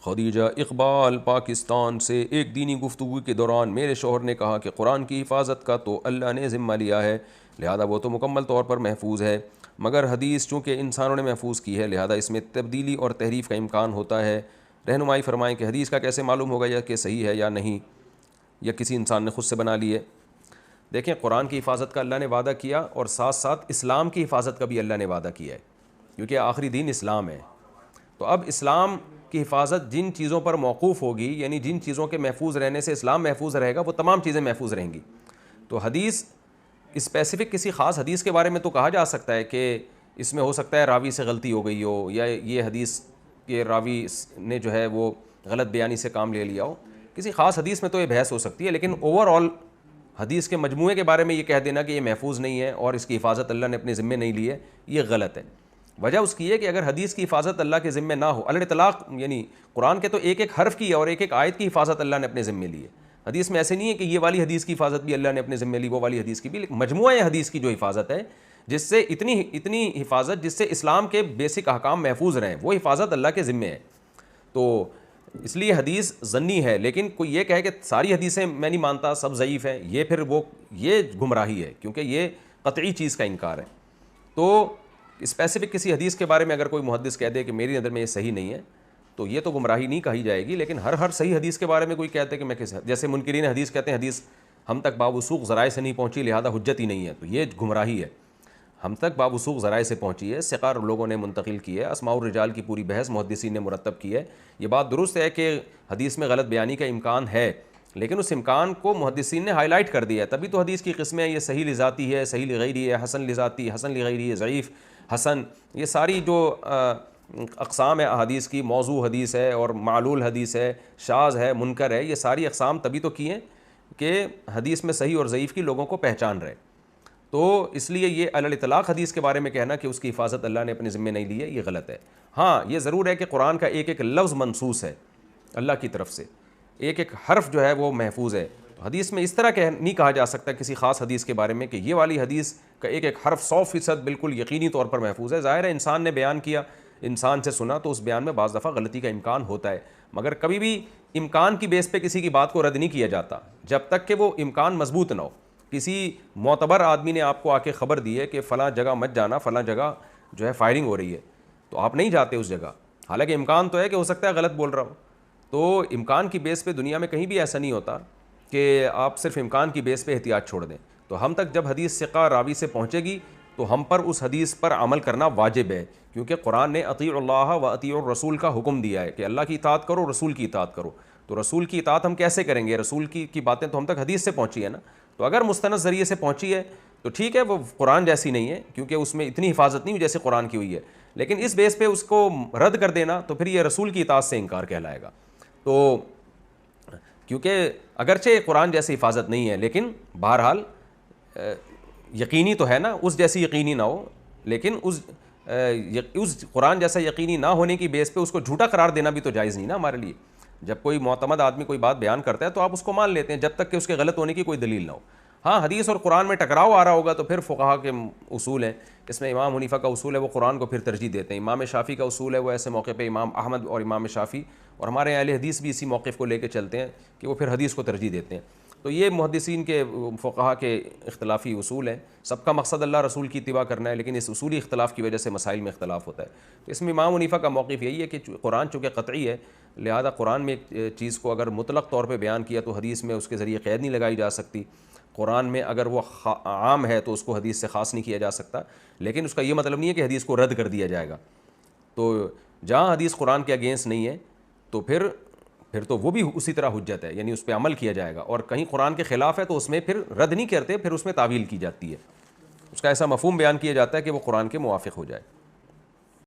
خدیجہ اقبال پاکستان سے، ایک دینی گفتگو کے دوران میرے شوہر نے کہا کہ قرآن کی حفاظت کا تو اللہ نے ذمہ لیا ہے، لہذا وہ تو مکمل طور پر محفوظ ہے، مگر حدیث چونکہ انسانوں نے محفوظ کی ہے لہذا اس میں تبدیلی اور تحریف کا امکان ہوتا ہے، رہنمائی فرمائیں کہ حدیث کا کیسے معلوم ہوگا یا کہ صحیح ہے یا نہیں، یا کسی انسان نے خود سے بنا لی ہے۔ دیکھیں، قرآن کی حفاظت کا اللہ نے وعدہ کیا اور ساتھ ساتھ اسلام کی حفاظت کا بھی اللہ نے وعدہ کیا ہے، کیونکہ آخری دین اسلام ہے۔ تو اب اسلام کی حفاظت جن چیزوں پر موقوف ہوگی، یعنی جن چیزوں کے محفوظ رہنے سے اسلام محفوظ رہے گا، وہ تمام چیزیں محفوظ رہیں گی۔ تو حدیث اسپیسیفک کسی خاص حدیث کے بارے میں تو کہا جا سکتا ہے کہ اس میں ہو سکتا ہے راوی سے غلطی ہو گئی ہو، یا یہ حدیث کے راوی نے جو ہے وہ غلط بیانی سے کام لے لیا ہو، کسی خاص حدیث میں تو یہ بحث ہو سکتی ہے، لیکن اوور آل حدیث کے مجموعے کے بارے میں یہ کہہ دینا کہ یہ محفوظ نہیں ہے اور اس کی حفاظت اللہ نے اپنے ذمے نہیں لی ہے، یہ غلط ہے۔ وجہ اس کی ہے کہ اگر حدیث کی حفاظت اللہ کے ذمے نہ ہو، الاطلاق یعنی قرآن کے تو ایک ایک حرف کی اور ایک ایک آیت کی حفاظت اللہ نے اپنے ذمے لی ہے، حدیث میں ایسے نہیں ہے کہ یہ والی حدیث کی حفاظت بھی اللہ نے اپنے ذمے لی، وہ والی حدیث کی بھی، لیکن مجموعہ حدیث کی جو حفاظت ہے، جس سے اتنی حفاظت جس سے اسلام کے بیسک احکام محفوظ رہیں، وہ حفاظت اللہ کے ذمے ہے۔ تو اس لیے حدیث ظنی ہے، لیکن کوئی یہ کہے کہ ساری حدیثیں میں نہیں مانتا، سب ضعیف ہیں، یہ پھر یہ گمراہی ہے، کیونکہ یہ قطعی چیز کا انکار ہے۔ تو اسپیسیفک کسی حدیث کے بارے میں اگر کوئی محدث کہہ دے کہ میری نظر میں یہ صحیح نہیں ہے، تو یہ تو گمراہی نہیں کہی جائے گی، لیکن ہر صحیح حدیث کے بارے میں کوئی کہتے کہ میں جیسے منکرین حدیث کہتے ہیں حدیث ہم تک بابوسوق ذرائع سے نہیں پہنچی لہذا حجت ہی نہیں ہے، تو یہ گمراہی ہے۔ ہم تک بابوسوق ذرائع سے پہنچی ہے، ثقار لوگوں نے منتقل کی ہے، اسماء الرجال کی پوری بحث محدثین نے مرتب کی ہے۔ یہ بات درست ہے کہ حدیث میں غلط بیانی کا امکان ہے، لیکن اس امکان کو محدثین نے ہائی لائٹ کر دیا ہے، تبھی تو حدیث کی قسمیں یہ صحیح لذاتی ہے، صحیح لغیری ہے، حسن لذاتی، حسن لغیری ہے، ضعیف، حسن، یہ ساری جو اقسام ہے احادیث کی، موضوع حدیث ہے اور معلول حدیث ہے، شاذ ہے، منکر ہے، یہ ساری اقسام تبھی تو کی ہیں کہ حدیث میں صحیح اور ضعیف کی لوگوں کو پہچان رہے۔ تو اس لیے یہ الاطلاق حدیث کے بارے میں کہنا کہ اس کی حفاظت اللہ نے اپنے ذمے نہیں لی ہے، یہ غلط ہے۔ ہاں، یہ ضرور ہے کہ قرآن کا ایک ایک لفظ منصوص ہے اللہ کی طرف سے، ایک ایک حرف جو ہے وہ محفوظ ہے۔ تو حدیث میں اس طرح نہیں کہا جا سکتا کسی خاص حدیث کے بارے میں کہ یہ والی حدیث کا ایک ایک حرف 100% بالکل یقینی طور پر محفوظ ہے۔ ظاہر ہے انسان نے بیان کیا، انسان سے سنا، تو اس بیان میں بعض دفعہ غلطی کا امکان ہوتا ہے، مگر کبھی بھی امکان کی بیس پہ کسی کی بات کو رد نہیں کیا جاتا جب تک کہ وہ امکان مضبوط نہ ہو۔ کسی معتبر آدمی نے آپ کو آ کے خبر دی ہے کہ فلاں جگہ مت جانا، فلاں جگہ جو ہے فائرنگ ہو رہی ہے، تو آپ نہیں جاتے اس جگہ، حالانکہ امکان تو ہے کہ ہو سکتا ہے غلط بول رہا ہو۔ تو امکان کی بیس پہ دنیا میں کہیں بھی ایسا نہیں ہوتا کہ آپ صرف امکان کی بیس پہ احتیاط چھوڑ دیں۔ تو ہم تک جب حدیث ثقہ راوی سے پہنچے گی تو ہم پر اس حدیث پر عمل کرنا واجب ہے، کیونکہ قرآن نے اطیعوا اللہ و اطیعوا الرسول کا حکم دیا ہے کہ اللہ کی اطاعت کرو، رسول کی اطاعت کرو۔ تو رسول کی اطاعت ہم کیسے کریں گے؟ رسول کی باتیں تو ہم تک حدیث سے پہنچی ہے نا، تو اگر مستند ذریعے سے پہنچی ہے تو ٹھیک ہے، وہ قرآن جیسی نہیں ہے کیونکہ اس میں اتنی حفاظت نہیں ہوئی جیسے قرآن کی ہوئی ہے، لیکن اس بیس پہ اس کو رد کر دینا تو پھر یہ رسول کی اطاعت سے انکار کہلائے گا۔ تو کیونکہ اگرچہ قرآن جیسی حفاظت نہیں ہے، لیکن بہرحال یقینی تو ہے نا، اس جیسی یقینی نہ ہو، لیکن اس قرآن جیسا یقینی نہ ہونے کی بیس پہ اس کو جھوٹا قرار دینا بھی تو جائز نہیں نا ہمارے لیے۔ جب کوئی معتمد آدمی کوئی بات بیان کرتا ہے تو آپ اس کو مان لیتے ہیں جب تک کہ اس کے غلط ہونے کی کوئی دلیل نہ ہو۔ ہاں، حدیث اور قرآن میں ٹکراؤ آ رہا ہوگا تو پھر فقہا کے اصول ہیں، اس میں امام حنیفہ کا اصول ہے وہ قرآن کو پھر ترجیح دیتے ہیں، امام شافعی کا اصول ہے وہ ایسے موقع پہ امام احمد اور امام شافعی اور ہمارے اہل حدیث بھی اسی موقف کو لے کے چلتے ہیں کہ وہ پھر حدیث کو ترجیح دیتے ہیں۔ تو یہ محدثین کے فقہا کے اختلافی اصول ہیں، سب کا مقصد اللہ رسول کی اتباع کرنا ہے، لیکن اس اصولی اختلاف کی وجہ سے مسائل میں اختلاف ہوتا ہے۔ تو اس میں امام حنیفہ کا موقف یہی ہے کہ قرآن چونکہ قطعی ہے، لہذا قرآن میں ایک چیز کو اگر مطلق طور پہ بیان کیا تو حدیث میں اس کے ذریعے قید نہیں لگائی جا سکتی، قرآن میں اگر وہ عام ہے تو اس کو حدیث سے خاص نہیں کیا جا سکتا، لیکن اس کا یہ مطلب نہیں ہے کہ حدیث کو رد کر دیا جائے گا۔ تو جہاں حدیث قرآن کے اگینسٹ نہیں ہے تو پھر تو وہ بھی اسی طرح حجت ہے، یعنی اس پہ عمل کیا جائے گا، اور کہیں قرآن کے خلاف ہے تو اس میں پھر رد نہیں کرتے، پھر اس میں تعویل کی جاتی ہے، اس کا ایسا مفہوم بیان کیا جاتا ہے کہ وہ قرآن کے موافق ہو جائے۔